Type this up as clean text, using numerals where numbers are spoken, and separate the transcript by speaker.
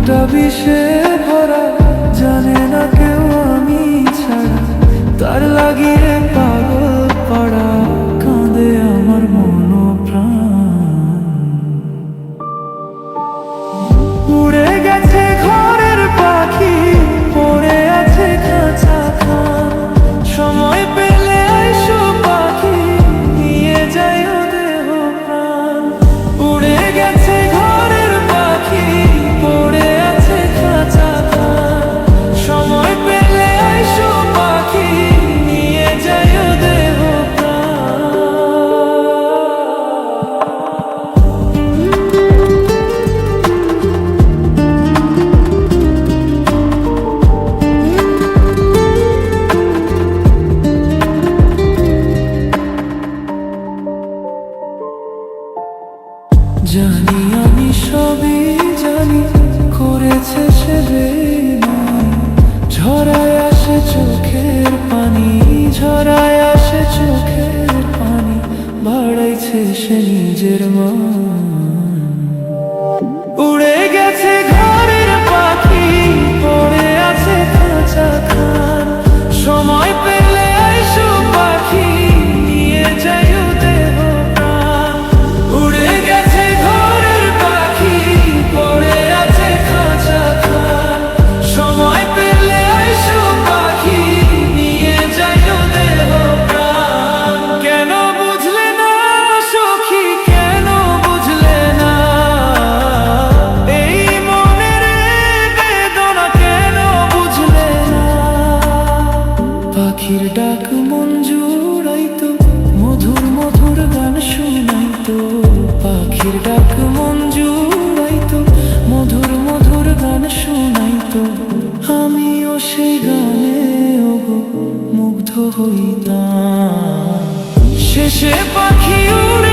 Speaker 1: মনটা বিষে ভরা, জানে না কেউ আমি ছাড়া, তার লাগিয়ে পাগল পাড়া, কাঁদে আমার মন প্রাণ। উড়ে গেছে ঘরের পাখি, পড়ে আছে খাঁচা খান, সময় পেলে আইসো পাখি, নিয়ে যায় দেহ প্রাণ। উড়ে গেছে ঘরের পাখি, পড়ে আছে খাঁচা খান, সময় পেলে আইসো পাখি, নিয়ে যায় দেহ প্রাণ। জানি আমি সবই জানি, করেছে সে বেইমানি, ঝরায় আসে চোখের পানি, ঝরায় আসে চোখের পানি, বাড়াইছে সে নিজের মান। উড়ে গেছে ঘরের পাখি, পড়ে আছে খাঁচা খান, সময় পেলে আইসো পাখি, নিয়ে যায় দেহ প্রাণ। উড়ে গেছে ঘরের পাখি, পড়ে আছে খাঁচা খান, সময় পেলে আইসো পাখি, নিয়ে যায় দেহ প্রাণ। কেন বুঝলে না সখী, কেন বুঝলে না এই মনের বেদনা, কেন বুঝলে না? পাখির ডাক মন জুড়াইতো, মধুর মধুর গান শুনাইতো, পাখির ডাক মন জুড়াইতো, মধুর মধুর গান শুনাইতো, আমিও সেই গানে ওগো মুগ্ধ হইতাম। শেষে পাখি উড়ে